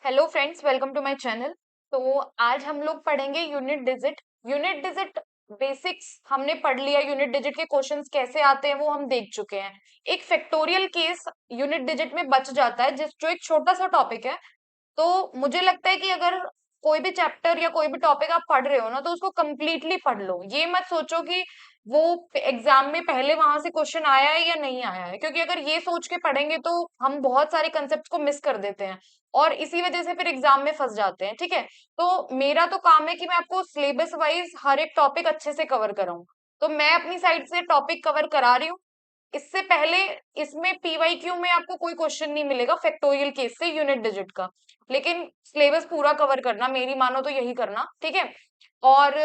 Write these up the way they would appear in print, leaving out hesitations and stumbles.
Hello friends, welcome to my channel. तो आज हम लोग पढ़ेंगे unit digit. Unit digit basics हमने पढ़ लिया। यूनिट डिजिट के क्वेश्चंस कैसे आते हैं वो हम देख चुके हैं। एक फैक्टोरियल केस यूनिट डिजिट में बच जाता है, जिस जो एक छोटा सा टॉपिक है। तो मुझे लगता है कि अगर कोई भी चैप्टर या कोई भी टॉपिक आप पढ़ रहे हो ना, तो उसको कंप्लीटली पढ़ लो। ये मत सोचो कि वो एग्जाम में पहले वहां से क्वेश्चन आया है या नहीं आया है, क्योंकि अगर ये सोच के पढ़ेंगे तो हम बहुत सारे कंसेप्ट को मिस कर देते हैं और इसी वजह से फिर एग्जाम में फंस जाते हैं। ठीक है, तो मेरा तो काम है कि मैं आपको सिलेबस वाइज हर एक टॉपिक अच्छे से कवर कराऊं। तो मैं अपनी साइड से टॉपिक कवर करा रही हूँ। इससे पहले इसमें पीवाईक्यू में आपको कोई क्वेश्चन नहीं मिलेगा फैक्टोरियल केस से यूनिट डिजिट का, लेकिन सिलेबस पूरा कवर करना, मेरी मानो तो यही करना। ठीक है, और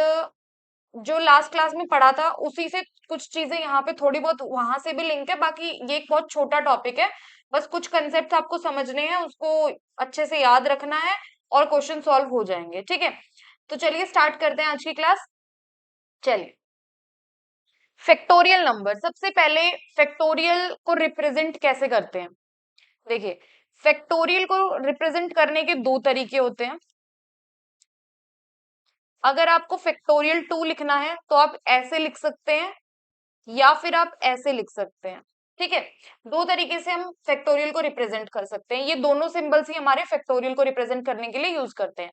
जो लास्ट क्लास में पढ़ा था उसी से कुछ चीजें यहाँ पे थोड़ी बहुत वहां से भी लिंक है। बाकी ये एक बहुत छोटा टॉपिक है, बस कुछ कंसेप्ट आपको समझने हैं, उसको अच्छे से याद रखना है और क्वेश्चन सॉल्व हो जाएंगे। ठीक है, तो चलिए स्टार्ट करते हैं आज की क्लास। चलिए, फैक्टोरियल नंबर। सबसे पहले फैक्टोरियल को रिप्रेजेंट कैसे करते हैं, देखिए। फैक्टोरियल को रिप्रेजेंट करने के दो तरीके होते हैं। अगर आपको फैक्टोरियल 2 लिखना है तो आप ऐसे लिख सकते हैं या फिर आप ऐसे लिख सकते हैं। ठीक है, दो तरीके से हम फैक्टोरियल को रिप्रेजेंट कर सकते हैं। ये दोनों सिंबल्स ही हमारे फैक्टोरियल को रिप्रेजेंट करने के लिए यूज करते हैं।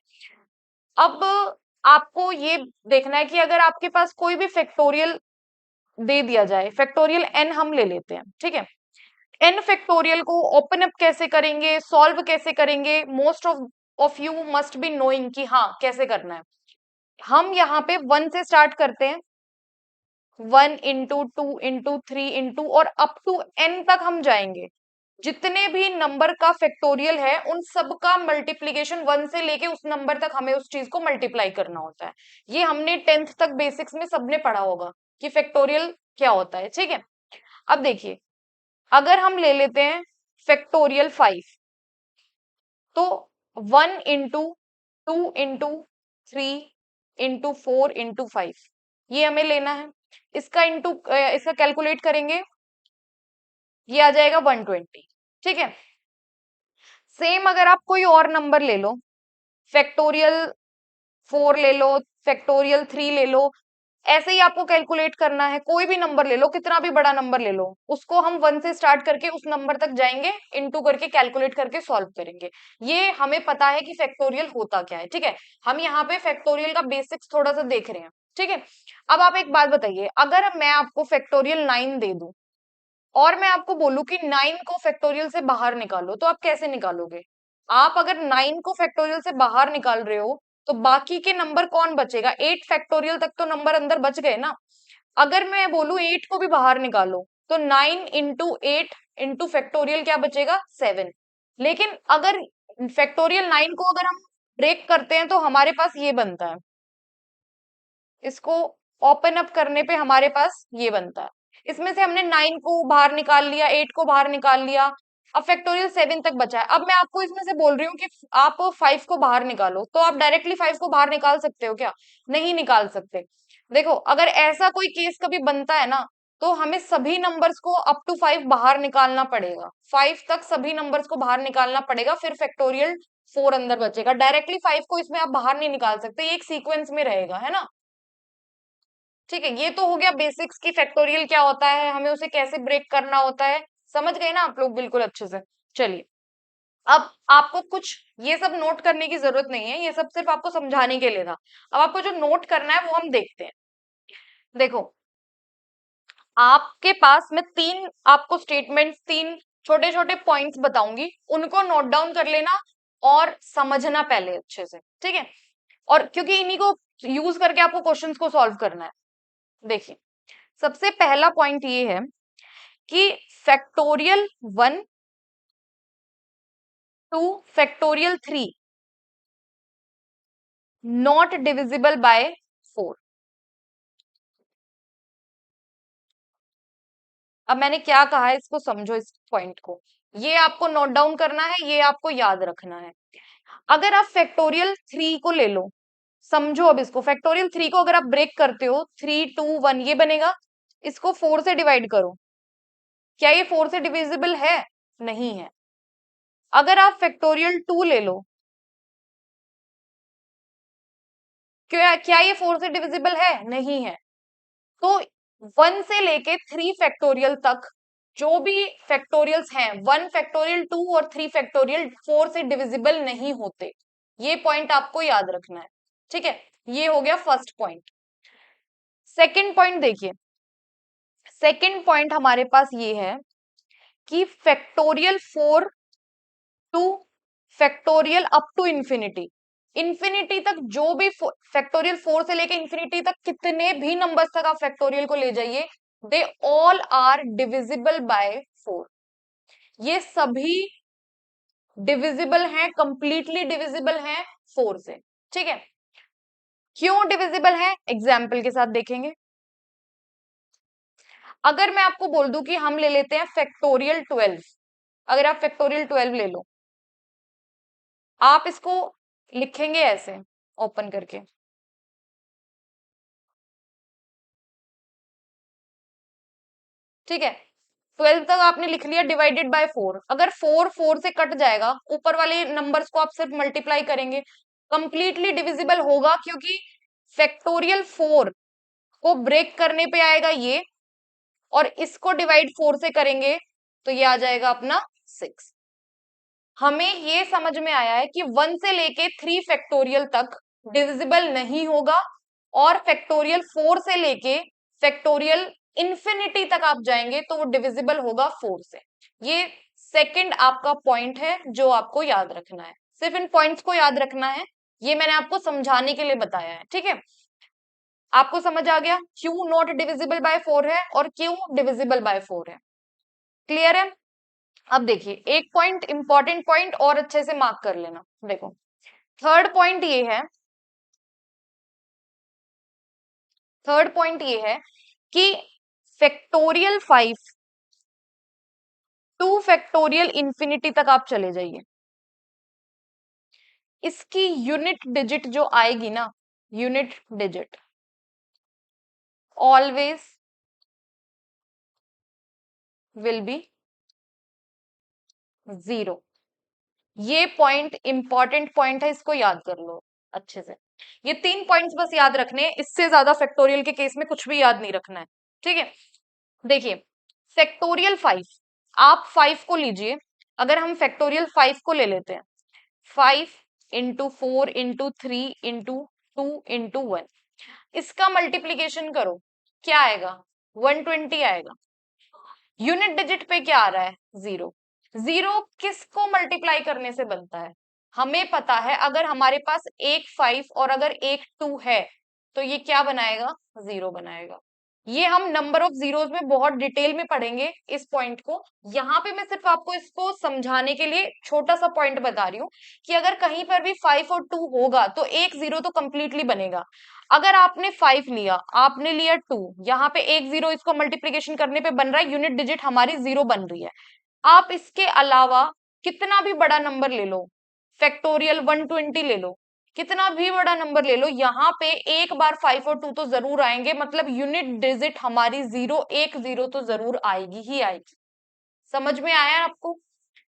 अब आपको ये देखना है कि अगर आपके पास कोई भी फैक्टोरियल दे दिया जाए, फैक्टोरियल n हम ले लेते हैं। ठीक है, n फैक्टोरियल को ओपन अप कैसे करेंगे, सॉल्व कैसे करेंगे, most of you must be knowing कि हाँ कैसे करना है। हम यहाँ पे 1 से स्टार्ट करते हैं, 1 इंटू 2 इंटू 3 इंटू और अप टू n तक हम जाएंगे। जितने भी नंबर का फैक्टोरियल है उन सब का मल्टीप्लीकेशन 1 से लेके उस नंबर तक हमें उस चीज को मल्टीप्लाई करना होता है। ये हमने 10th तक बेसिक्स में सबने पढ़ा होगा कि फैक्टोरियल क्या होता है। ठीक है, अब देखिए, अगर हम ले लेते हैं फैक्टोरियल 5, तो 1 इंटू 2 इंटू 3 इंटू 4 इंटू 5 ये हमें लेना है। इसका कैलकुलेट करेंगे, ये आ जाएगा 120। ठीक है, सेम अगर आप कोई और नंबर ले लो, फैक्टोरियल 4 ले लो, फैक्टोरियल 3 ले लो, ऐसे ही आपको कैलकुलेट करना है। कोई भी नंबर ले लो, कितना भी बड़ा नंबर ले लो, उसको हम 1 से स्टार्ट करके उस नंबर तक जाएंगे, इनटू करके कैलकुलेट करके सॉल्व करेंगे। ये हमें पता है कि फैक्टोरियल होता क्या है। ठीक है, हम यहाँ पे फैक्टोरियल का बेसिक्स थोड़ा सा देख रहे हैं। ठीक है, अब आप एक बात बताइए, अगर मैं आपको फैक्टोरियल 9 दे दूं और मैं आपको बोलूं कि 9 को फैक्टोरियल से बाहर निकालो, तो आप कैसे निकालोगे? आप अगर 9 को फैक्टोरियल से बाहर निकाल रहे हो तो बाकी के नंबर कौन बचेगा? 8 फैक्टोरियल तक तो नंबर अंदर बच गए ना। अगर मैं बोलूं 8 को भी बाहर निकालो, तो 9 इंटू 8 इंटू फैक्टोरियल क्या बचेगा? 7। लेकिन अगर फैक्टोरियल 9 को अगर हम ब्रेक करते हैं तो हमारे पास ये बनता है, इसको ओपन अप करने पे हमारे पास ये बनता है। इसमें से हमने 9 को बाहर निकाल लिया, 8 को बाहर निकाल लिया, अब फैक्टोरियल 7 तक बचा है। अब मैं आपको इसमें से बोल रही हूँ कि आप 5 को बाहर निकालो, तो आप डायरेक्टली 5 को बाहर निकाल सकते हो क्या? नहीं निकाल सकते। देखो, अगर ऐसा कोई केस कभी बनता है ना, तो हमें सभी नंबर्स को अप टू 5 बाहर निकालना पड़ेगा। 5 तक सभी नंबर्स को बाहर निकालना पड़ेगा, फिर फैक्टोरियल 4 अंदर बचेगा। डायरेक्टली 5 को इसमें आप बाहर नहीं निकाल सकते, ये एक सीक्वेंस में रहेगा, है ना। ठीक है, ये तो हो गया बेसिक्स की फैक्टोरियल क्या होता है, हमें उसे कैसे ब्रेक करना होता है। समझ गए ना आप लोग बिल्कुल अच्छे से। चलिए, अब आपको कुछ ये सब नोट करने की जरूरत नहीं है, ये सब सिर्फ आपको समझाने के लिए था। अब आपको जो नोट करना है वो हम देखते हैं। देखो, आपके पास मैं तीन आपको स्टेटमेंट्स, तीन छोटे छोटे पॉइंट्स बताऊंगी, उनको नोट डाउन कर लेना और समझना पहले अच्छे से। ठीक है, और क्योंकि इन्हीं को यूज करके आपको क्वेश्चंस को सॉल्व करना है। देखिए, सबसे पहला पॉइंट ये है कि factorial 1 two factorial 3 not divisible by 4। अब मैंने क्या कहा है, इसको समझो, इस पॉइंट को। ये आपको नोट डाउन करना है, ये आपको याद रखना है। अगर आप फैक्टोरियल 3 को ले लो, समझो, अब इसको फैक्टोरियल 3 को अगर आप ब्रेक करते हो, 3 2 1 ये बनेगा। इसको 4 से डिवाइड करो, क्या ये 4 से डिविजिबल है? नहीं है। अगर आप फैक्टोरियल 2 ले लो, क्या ये 4 से डिविजिबल है? नहीं है। तो 1 से लेके 3 फैक्टोरियल तक जो भी फैक्टोरियल्स हैं 1 फैक्टोरियल 2 और 3 फैक्टोरियल 4 से डिविजिबल नहीं होते। ये पॉइंट आपको याद रखना है। ठीक है, ये हो गया फर्स्ट पॉइंट। सेकंड पॉइंट देखिए, सेकंड पॉइंट हमारे पास ये है कि factorial 4 to factorial up to infinity, infinity तक जो भी फैक्टोरियल 4 से लेके इंफिनिटी तक कितने भी नंबर्स तक आप फैक्टोरियल को ले जाइए, they all are divisible by 4। ये सभी डिविजिबल हैं, कंप्लीटली डिविजिबल हैं 4 से। ठीक है, क्यों डिविजिबल हैं एग्जाम्पल के साथ देखेंगे। अगर मैं आपको बोल दूं कि हम ले लेते हैं फैक्टोरियल 12, अगर आप फैक्टोरियल 12 ले लो, आप इसको लिखेंगे ऐसे ओपन करके, ठीक है, 12 तक आपने लिख लिया डिवाइडेड बाय 4। अगर 4 4 से कट जाएगा, ऊपर वाले नंबर्स को आप सिर्फ मल्टीप्लाई करेंगे, कंप्लीटली डिविजिबल होगा, क्योंकि फैक्टोरियल 4 को ब्रेक करने पे आएगा ये, और इसको डिवाइड 4 से करेंगे तो ये आ जाएगा अपना 6। हमें ये समझ में आया है कि 1 से लेके 3 फैक्टोरियल तक डिविजिबल नहीं होगा, और फैक्टोरियल 4 से लेके फैक्टोरियल इंफिनिटी तक आप जाएंगे तो वो डिविजिबल होगा 4 से। ये सेकंड आपका पॉइंट है जो आपको याद रखना है, सिर्फ इन पॉइंट्स को याद रखना है, ये मैंने आपको समझाने के लिए बताया है। ठीक है, आपको समझ आ गया क्यों नॉट डिविजिबल बाय 4 है और क्यों डिविजिबल बाय 4 है। क्लियर है। अब देखिए एक पॉइंट, इंपॉर्टेंट पॉइंट और अच्छे से मार्क कर लेना। देखो थर्ड पॉइंट ये है, थर्ड पॉइंट ये है कि फैक्टोरियल 5 टू फैक्टोरियल इंफिनिटी तक आप चले जाइए, इसकी यूनिट डिजिट जो आएगी ना, unit digit always will be 0। ये पॉइंट इंपॉर्टेंट पॉइंट है, इसको याद कर लो अच्छे से। ये 3 पॉइंट्स बस याद रखने हैं, इससे ज्यादा फैक्टोरियल के केस में कुछ भी याद नहीं रखना है। ठीक है, देखिए फैक्टोरियल 5, आप 5 को लीजिए, अगर हम फैक्टोरियल 5 को ले लेते हैं, 5 इंटू 4 इंटू 3 इंटू 2 इंटू 1, इसका मल्टीप्लीकेशन करो, क्या आएगा? 120 आएगा। यूनिट डिजिट पे क्या आ रहा है? 0। 0 किसको मल्टीप्लाई करने से बनता है? हमें पता है, अगर हमारे पास एक 5 और अगर एक 2 है तो ये क्या बनाएगा? 0 बनाएगा। ये हम नंबर ऑफ जीरोस में बहुत डिटेल में पढ़ेंगे इस पॉइंट को। यहाँ पे मैं सिर्फ आपको इसको समझाने के लिए छोटा सा पॉइंट बता रही हूँ कि अगर कहीं पर भी 5 और 2 होगा तो एक 0 तो कंप्लीटली बनेगा। अगर आपने 5 लिया, आपने लिया 2, यहाँ पे एक 0 इसको मल्टीप्लीकेशन करने पे बन रहा है, यूनिट डिजिट हमारी 0 बन रही है। आप इसके अलावा कितना भी बड़ा नंबर ले लो, फैक्टोरियल 120 ले लो, कितना भी बड़ा नंबर ले लो, यहाँ पे एक बार 5 और 2 तो जरूर आएंगे, मतलब यूनिट डिजिट हमारी 0, एक 0 तो जरूर आएगी ही आएगी। समझ में आया आपको?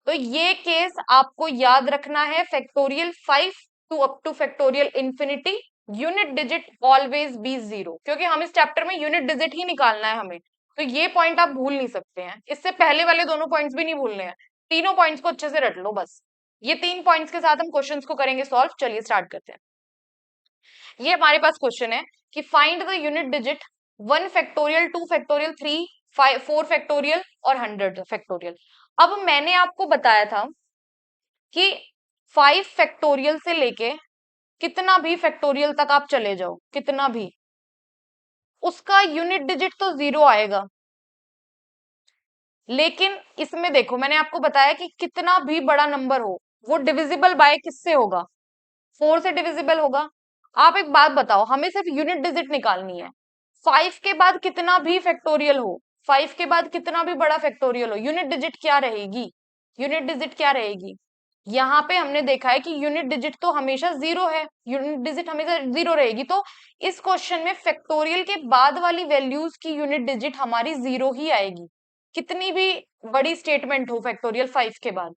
तो ये केस आपको याद रखना है, factorial 5 to up to factorial infinity, unit digit always be 0, क्योंकि हम इस चैप्टर में यूनिट डिजिट ही निकालना है हमें। तो ये पॉइंट आप भूल नहीं सकते हैं, इससे पहले वाले दोनों पॉइंट्स भी नहीं भूलने हैं, तीनों पॉइंट्स को अच्छे से रट लो बस। ये 3 पॉइंट्स के साथ हम क्वेश्चंस को करेंगे सॉल्व। चलिए स्टार्ट करते हैं। ये हमारे पास क्वेश्चन है कि find the unit digit 1 factorial 2 factorial 3 4 factorial और 100 फैक्टोरियल। अब मैंने आपको बताया था कि 5 फैक्टोरियल से लेके कितना भी फैक्टोरियल तक आप चले जाओ, कितना भी, उसका यूनिट डिजिट तो 0 आएगा। लेकिन इसमें देखो मैंने आपको बताया कि कितना भी बड़ा नंबर हो वो डिविजिबल बाय किससे होगा? 4 से डिविजिबल होगा। आप एक बात बताओ, हमें सिर्फ यूनिट डिजिट निकालनी है। 5 के बाद कितना भी फैक्टोरियल हो, 5 के बाद कितना भी बड़ा फैक्टोरियल हो, यूनिट डिजिट क्या रहेगी? यूनिट डिजिट क्या रहेगी? यहाँ पे हमने देखा है कि यूनिट डिजिट तो हमेशा 0 है, यूनिट डिजिट हमेशा 0 रहेगी। तो इस क्वेश्चन में फैक्टोरियल के बाद वाली वैल्यूज की यूनिट डिजिट हमारी 0 ही आएगी, कितनी भी बड़ी स्टेटमेंट हो फैक्टोरियल 5 के बाद।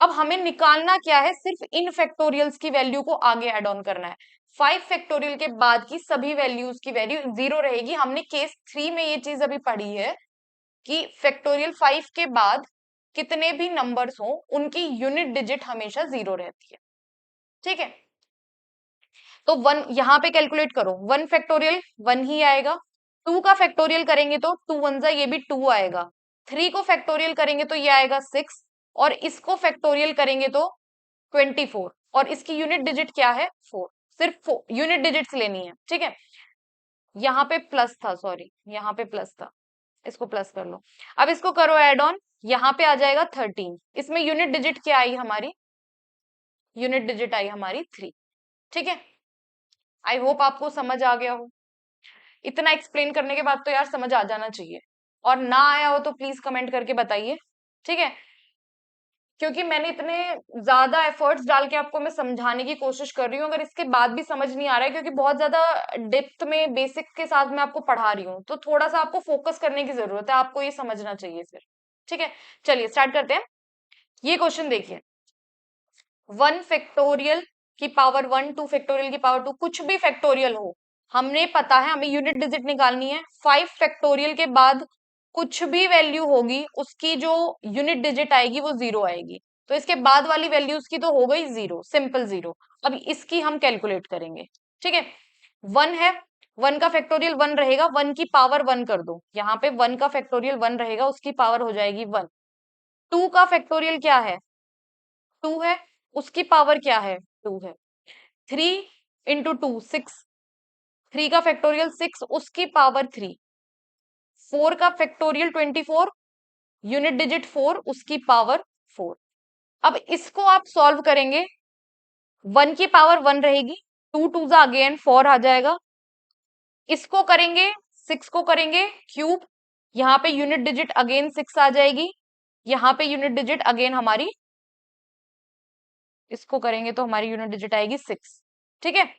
अब हमें निकालना क्या है? सिर्फ इन फैक्टोरियल्स की वैल्यू को आगे ऐड ऑन करना है। 5 फैक्टोरियल के बाद की सभी वैल्यूज की वैल्यू 0 रहेगी। हमने केस 3 में ये चीज अभी पढ़ी है कि फैक्टोरियल 5 के बाद कितने भी नंबर्स हो उनकी यूनिट डिजिट हमेशा 0 रहती है। ठीक है, तो 1 यहां पे कैलकुलेट करो, 1 फैक्टोरियल 1 ही आएगा, 2 का फैक्टोरियल करेंगे तो 2 1 जा ये भी 2 आएगा, 3 को फैक्टोरियल करेंगे तो ये आएगा 6, और इसको फैक्टोरियल करेंगे तो 24, और इसकी यूनिट डिजिट क्या है 4। सिर्फ यूनिट डिजिट्स लेनी है। ठीक है, यहाँ पे प्लस था, सॉरी यहाँ पे प्लस था, इसको प्लस कर लो। अब इसको करो एड ऑन, यहाँ पे आ जाएगा 13, इसमें यूनिट डिजिट क्या आई हमारी, यूनिट डिजिट आई हमारी 3। ठीक है, आई होप आपको समझ आ गया हो। इतना एक्सप्लेन करने के बाद तो यार समझ आ जाना चाहिए, और ना आया हो तो प्लीज कमेंट करके बताइए। ठीक है, क्योंकि मैंने इतने ज्यादा एफर्ट्स डाल के आपको मैं समझाने की कोशिश कर रही हूँ, अगर इसके बाद भी समझ नहीं आ रहा है, क्योंकि बहुत ज्यादा डेप्थ में बेसिक के साथ मैं आपको पढ़ा रही हूँ, तो थोड़ा सा आपको फोकस करने की जरूरत है, आपको ये समझना चाहिए फिर। ठीक है, चलिए स्टार्ट करते हैं। ये क्वेश्चन देखिए, 1 फैक्टोरियल की पावर 1, 2 फैक्टोरियल की पावर 2, कुछ भी फैक्टोरियल हो, हमने पता है हमें यूनिट डिजिट निकालनी है। 5 फैक्टोरियल के बाद कुछ भी वैल्यू होगी उसकी जो यूनिट डिजिट आएगी वो 0 आएगी, तो इसके बाद वाली वैल्यूज की तो हो गई 0, सिंपल 0। अब इसकी हम कैलकुलेट करेंगे। ठीक है, 1 है, 1 का फैक्टोरियल 1 रहेगा, 1 की पावर 1 कर दो, यहाँ पे 1 का फैक्टोरियल 1 रहेगा, उसकी पावर हो जाएगी 1। 2 का फैक्टोरियल क्या है 2 है, उसकी पावर क्या है 2 है। 3 इंटू 2 6, 3 का फैक्टोरियल 6, उसकी पावर 3। 4 का फैक्टोरियल 24, यूनिट डिजिट 4, उसकी पावर 4। अब इसको आप सॉल्व करेंगे, 1 की पावर 1 रहेगी, 2 2 जा अगेन 4 आ जाएगा, इसको करेंगे 6 को करेंगे क्यूब, यहाँ पे यूनिट डिजिट अगेन 6 आ जाएगी, यहाँ पे यूनिट डिजिट अगेन हमारी, इसको करेंगे तो हमारी यूनिट डिजिट आएगी 6। ठीक है,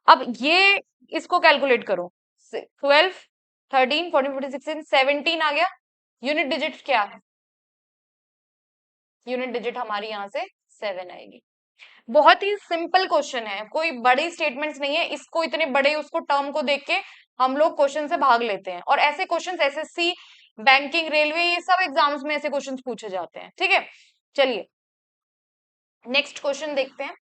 अब ये इसको कैलकुलेट करो, 12 13 14 15 16 17 आ गया, यूनिट डिजिट क्या है, यूनिट डिजिट हमारी यहाँ से 7 आएगी। बहुत ही सिंपल क्वेश्चन है, कोई बड़ी स्टेटमेंट्स नहीं है, इसको इतने बड़े उसको टर्म को देख के हम लोग क्वेश्चन से भाग लेते हैं, और ऐसे क्वेश्चंस एसएससी, बैंकिंग, रेलवे, ये सब एग्जाम्स में ऐसे क्वेश्चंस पूछे जाते हैं। ठीक है, चलिए नेक्स्ट क्वेश्चन देखते हैं।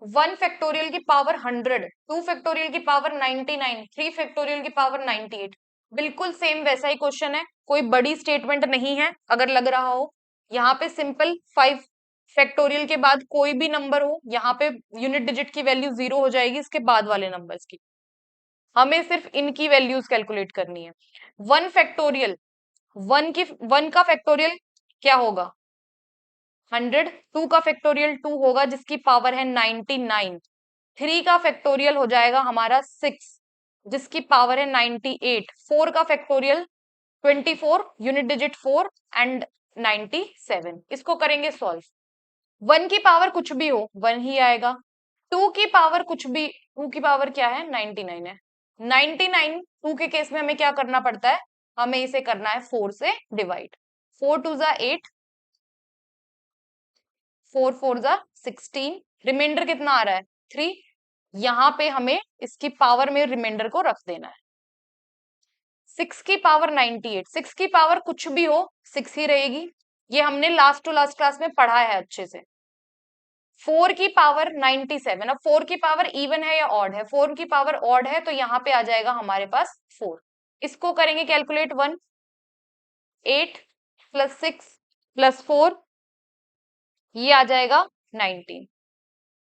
1 फैक्टोरियल की पावर 100, 2 फैक्टोरियल की पावर 99, 3 फैक्टोरियल की पावर 98, बिल्कुल सेम वैसा ही क्वेश्चन है, कोई बड़ी स्टेटमेंट नहीं है अगर लग रहा हो। यहाँ पे सिंपल 5 फैक्टोरियल के बाद कोई भी नंबर हो, यहाँ पे यूनिट डिजिट की वैल्यू 0 हो जाएगी इसके बाद वाले नंबर्स की, हमें सिर्फ इनकी वैल्यूज कैलकुलेट करनी है। 1 फैक्टोरियल, 1 का फैक्टोरियल क्या होगा 100, 2 का फैक्टोरियल 2 होगा जिसकी पावर है 99, 3 का फैक्टोरियल हो जाएगा हमारा 6 जिसकी पावर है 98, 4 का फैक्टोरियल 24, यूनिट डिजिट 4 एंड 97, इसको करेंगे सॉल्व। 1 की पावर कुछ भी हो 1 ही आएगा, 2 की पावर कुछ भी, 2 की पावर क्या है 99 है, 99 2 के केस में हमें क्या करना पड़ता है, हमें इसे करना है 4 से डिवाइड, 4 2 जा 8, 4 4 जा 16, रिमाइंडर कितना आ रहा है 3, यहाँ पे हमें इसकी पावर में रिमाइंडर को रख देना है। 6 की पावर 98, 6 की पावर कुछ भी हो 6 ही रहेगी, ये हमने लास्ट टू लास्ट क्लास में पढ़ा है अच्छे से। 4 की पावर 97, अब 4 की पावर इवन है या ऑड है, 4 की पावर ऑड है तो यहाँ पे आ जाएगा हमारे पास 4, इसको करेंगे कैलकुलेट 1, 8 प्लस 6 प्लस 4, ये आ जाएगा 19।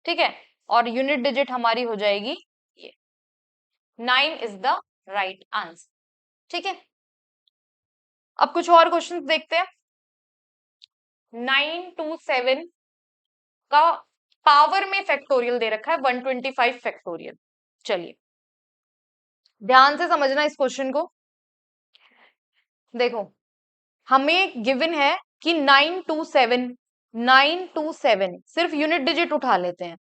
ठीक है, और यूनिट डिजिट हमारी हो जाएगी ये, 9 इज द राइट आंसर। ठीक है, अब कुछ और क्वेश्चंस देखते हैं। 927 का पावर में फैक्टोरियल दे रखा है 125 फैक्टोरियल। चलिए ध्यान से समझना इस क्वेश्चन को, देखो हमें गिवन है कि 927 सिर्फ यूनिट डिजिट उठा लेते हैं,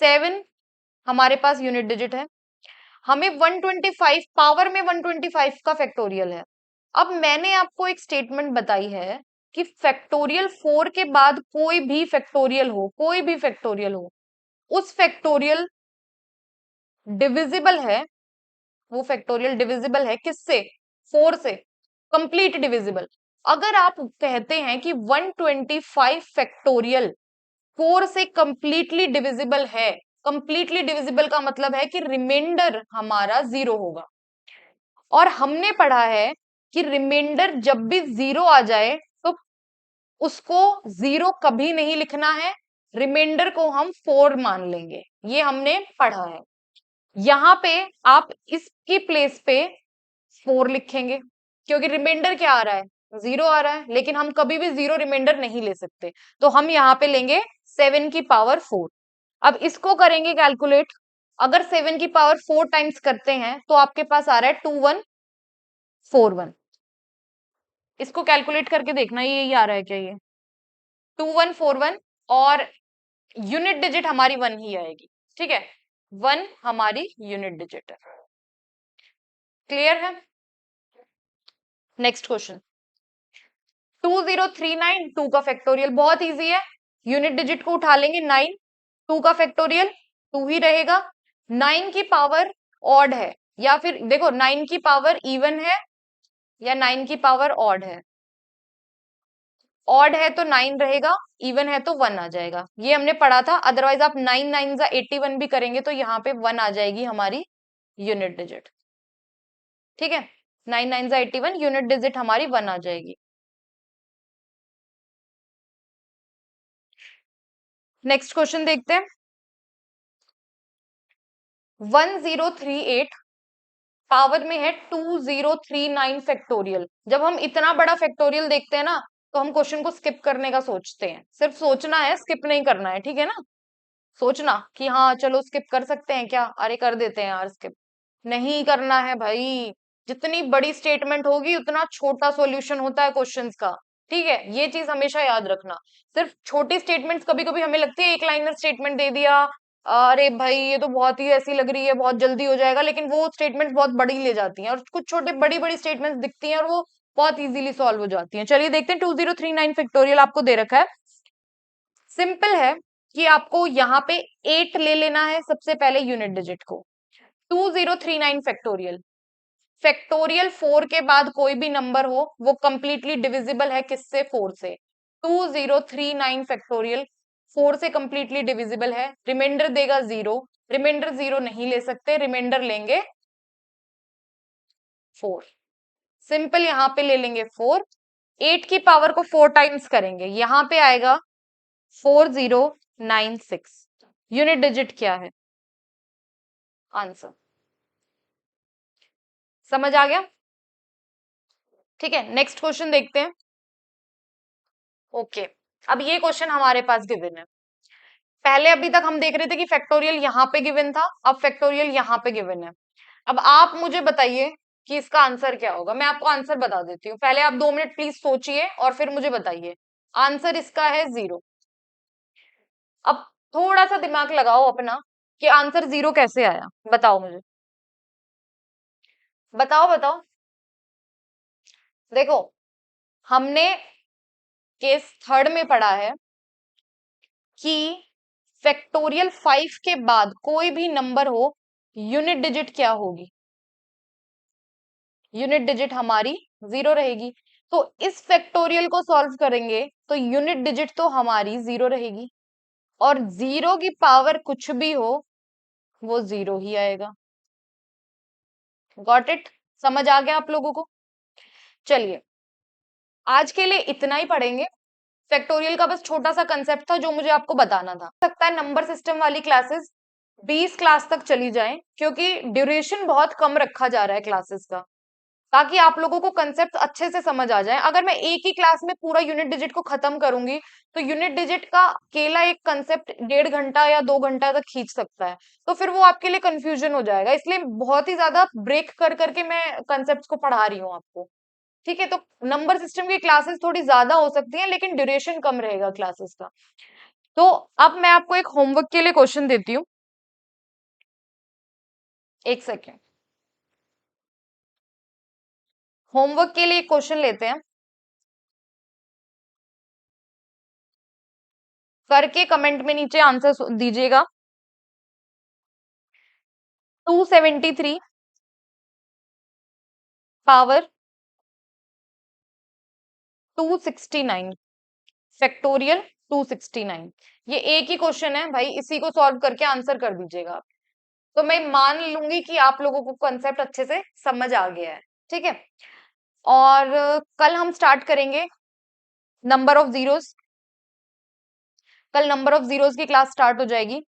7 हमारे पास यूनिट डिजिट है, हमें 125 पावर में 125 का फैक्टोरियल है। अब मैंने आपको एक स्टेटमेंट बताई है कि फैक्टोरियल 4 के बाद कोई भी फैक्टोरियल हो, कोई भी फैक्टोरियल हो, उस फैक्टोरियल डिविजिबल है, वो फैक्टोरियल डिविजिबल है किससे? 4 से, कंप्लीट डिविजिबल। अगर आप कहते हैं कि 125 फैक्टोरियल 4 से कंप्लीटली डिविजिबल है, कंप्लीटली डिविजिबल का मतलब है कि रिमाइंडर हमारा 0 होगा। और हमने पढ़ा है कि रिमाइंडर जब भी 0 आ जाए तो उसको 0 कभी नहीं लिखना है, रिमाइंडर को हम 4 मान लेंगे, ये हमने पढ़ा है। यहाँ पे आप इसकी प्लेस पे 4 लिखेंगे, क्योंकि रिमाइंडर क्या आ रहा है? 0 आ रहा है, लेकिन हम कभी भी 0 रिमाइंडर नहीं ले सकते, तो हम यहाँ पे लेंगे 7 की पावर 4। अब इसको करेंगे कैलकुलेट। अगर 7 की पावर 4 टाइम्स करते हैं तो आपके पास आ रहा है 2141। इसको कैलकुलेट करके देखना ये आ रहा है क्या? ये 2141, और यूनिट डिजिट हमारी 1 ही आएगी, ठीक है, 1 हमारी यूनिट डिजिट है। क्लियर है? नेक्स्ट क्वेश्चन, 2039, 2 का फैक्टोरियल बहुत इजी है, यूनिट डिजिट को उठा लेंगे 9, 2 का फैक्टोरियल 2 ही रहेगा। 9 की पावर ऑड है, या फिर देखो 9 की पावर इवन है या 9 की पावर ऑड है। ऑड है तो 9 रहेगा, इवन है तो 1 आ जाएगा, ये हमने पढ़ा था। अदरवाइज आप 9 9 जा 81 भी करेंगे तो यहाँ पे 1 आ जाएगी हमारी यूनिट डिजिट, ठीक है, 9 9 जा 81, यूनिट डिजिट हमारी 1 आ जाएगी। नेक्स्ट क्वेश्चन देखते हैं, 1038 पावर में है 2039 फैक्टोरियल। जब हम इतना बड़ा फैक्टोरियल देखते हैं ना, तो हम क्वेश्चन को स्किप करने का सोचते हैं, सिर्फ सोचना है, स्किप नहीं करना है, ठीक है ना? सोचना कि हाँ चलो स्किप कर सकते हैं क्या, अरे कर देते हैं यार स्किप, नहीं करना है भाई। जितनी बड़ी स्टेटमेंट होगी उतना छोटा सॉल्यूशन होता है क्वेश्चंस का, ठीक है, ये चीज हमेशा याद रखना। सिर्फ छोटी स्टेटमेंट्स कभी कभी हमें लगती है एक लाइनर स्टेटमेंट दे दिया, अरे भाई ये तो बहुत ही ऐसी लग रही है, बहुत जल्दी हो जाएगा, लेकिन वो स्टेटमेंट्स बहुत बड़ी ले जाती हैं, और कुछ छोटे बड़ी बड़ी स्टेटमेंट्स दिखती हैं और वो बहुत इजीली सॉल्व हो जाती हैं। चलिए देखते हैं, 2039 फैक्टोरियल आपको दे रखा है, सिंपल है कि आपको यहाँ पे 8 ले लेना है सबसे पहले यूनिट डिजिट को। 2039 फैक्टोरियल, फैक्टोरियल 4 के बाद कोई भी नंबर हो वो कंप्लीटली डिविजिबल है किससे? 4 से। 2039 फैक्टोरियल 4 से कंप्लीटली डिविजिबल है, रिमाइंडर देगा 0, रिमाइंडर 0 नहीं ले सकते, रिमाइंडर लेंगे 4। सिंपल, यहाँ पे ले लेंगे 4, 8 की पावर को 4 टाइम्स करेंगे, यहाँ पे आएगा 4096। यूनिट डिजिट क्या है? आंसर समझ आ गया? ठीक है, नेक्स्ट क्वेश्चन देखते हैं। ओके, अब ये क्वेश्चन हमारे पास गिवन है। पहले अभी तक हम देख रहे थे कि फैक्टोरियल यहाँ पे गिवन था, अब फैक्टोरियल यहाँ पे गिवन है। अब आप मुझे बताइए कि इसका आंसर क्या होगा। मैं आपको आंसर बता देती हूँ, पहले आप 2 मिनट प्लीज सोचिए और फिर मुझे बताइए। आंसर इसका है 0। अब थोड़ा सा दिमाग लगाओ अपना कि आंसर 0 कैसे आया, बताओ मुझे, बताओ बताओ। देखो, हमने केस थर्ड में पढ़ा है कि फैक्टोरियल 5 के बाद कोई भी नंबर हो, यूनिट डिजिट क्या होगी? यूनिट डिजिट हमारी 0 रहेगी। तो इस फैक्टोरियल को सॉल्व करेंगे तो यूनिट डिजिट तो हमारी 0 रहेगी, और 0 की पावर कुछ भी हो वो 0 ही आएगा। Got it? समझ आ गया आप लोगों को? चलिए, आज के लिए इतना ही पढ़ेंगे। फैक्टोरियल का बस छोटा सा कंसेप्ट था जो मुझे आपको बताना था। सकता है नंबर सिस्टम वाली क्लासेस 20 क्लास तक चली जाएं, क्योंकि ड्यूरेशन बहुत कम रखा जा रहा है क्लासेस का, ताकि आप लोगों को कंसेप्ट अच्छे से समझ आ जाए। अगर मैं एक ही क्लास में पूरा यूनिट डिजिट को खत्म करूंगी तो यूनिट डिजिट का अकेला एक कंसेप्ट 1.5 घंटा या 2 घंटा तक खींच सकता है, तो फिर वो आपके लिए कंफ्यूजन हो जाएगा। इसलिए बहुत ही ज्यादा ब्रेक कर करके मैं कंसेप्ट को पढ़ा रही हूँ आपको, ठीक है? तो नंबर सिस्टम की क्लासेस थोड़ी ज्यादा हो सकती हैं, लेकिन ड्यूरेशन कम रहेगा क्लासेस का। तो अब मैं आपको एक होमवर्क के लिए क्वेश्चन देती हूँ, एक सेकेंड। होमवर्क के लिए क्वेश्चन लेते हैं, करके कमेंट में नीचे आंसर दीजिएगा। 273 पावर 269 फैक्टोरियल 269। ये एक ही क्वेश्चन है भाई, इसी को सॉल्व करके आंसर कर दीजिएगा आप। तो मैं मान लूंगी कि आप लोगों को कॉन्सेप्ट अच्छे से समझ आ गया है, ठीक है। और कल हम स्टार्ट करेंगे नंबर ऑफ जीरोस। कल नंबर ऑफ जीरोस की क्लास स्टार्ट हो जाएगी।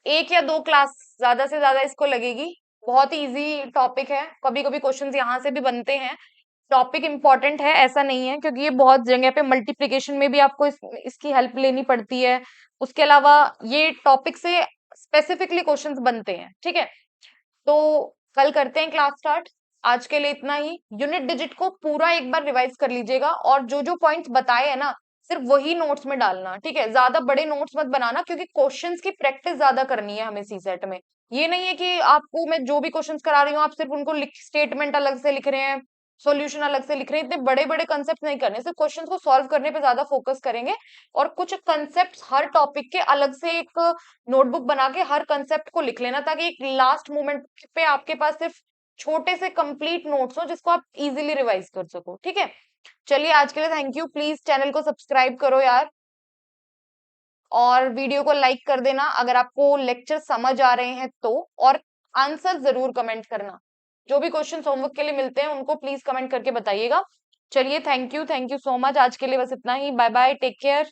एक या दो क्लास ज्यादा से ज्यादा इसको लगेगी। बहुत ही इजी टॉपिक है, कभी कभी क्वेश्चंस यहाँ से भी बनते हैं। टॉपिक इंपॉर्टेंट है ऐसा नहीं है, क्योंकि ये बहुत जगह पे मल्टीप्लिकेशन में भी आपको इसकी हेल्प लेनी पड़ती है। उसके अलावा ये टॉपिक से स्पेसिफिकली क्वेश्चंस बनते हैं, ठीक है। तो कल करते हैं क्लास स्टार्ट। आज के लिए इतना ही। यूनिट डिजिट को पूरा एक बार रिवाइज कर लीजिएगा, और जो जो पॉइंट्स बताए हैं ना, सिर्फ वही नोट्स में डालना, ठीक है। ज्यादा बड़े नोट्स मत बनाना, क्योंकि क्वेश्चंस की प्रैक्टिस ज्यादा करनी है हमें सी सेट में। ये नहीं है कि आपको मैं जो भी क्वेश्चंस करा रही हूँ आप सिर्फ उनको स्टेटमेंट अलग से लिख रहे हैं, सॉल्यूशन अलग से लिख रहे हैं। इतने बड़े बड़े कंसेप्ट नहीं करने, सिर्फ क्वेश्चन को सॉल्व करने पे ज्यादा फोकस करेंगे। और कुछ कंसेप्ट हर टॉपिक के अलग से एक नोटबुक बना के हर कंसेप्ट को लिख लेना, ताकि एक लास्ट मोमेंट पे आपके पास सिर्फ छोटे से कंप्लीट नोट्स हो जिसको आप इजीली रिवाइज कर सको, ठीक है। चलिए आज के लिए थैंक यू। प्लीज चैनल को सब्सक्राइब करो यार, और वीडियो को लाइक कर देना अगर आपको लेक्चर समझ आ रहे हैं तो। और आंसर जरूर कमेंट करना, जो भी क्वेश्चन होमवर्क के लिए मिलते हैं उनको प्लीज कमेंट करके बताइएगा। चलिए थैंक यू सो मच। आज के लिए बस इतना ही। Bye bye, take care.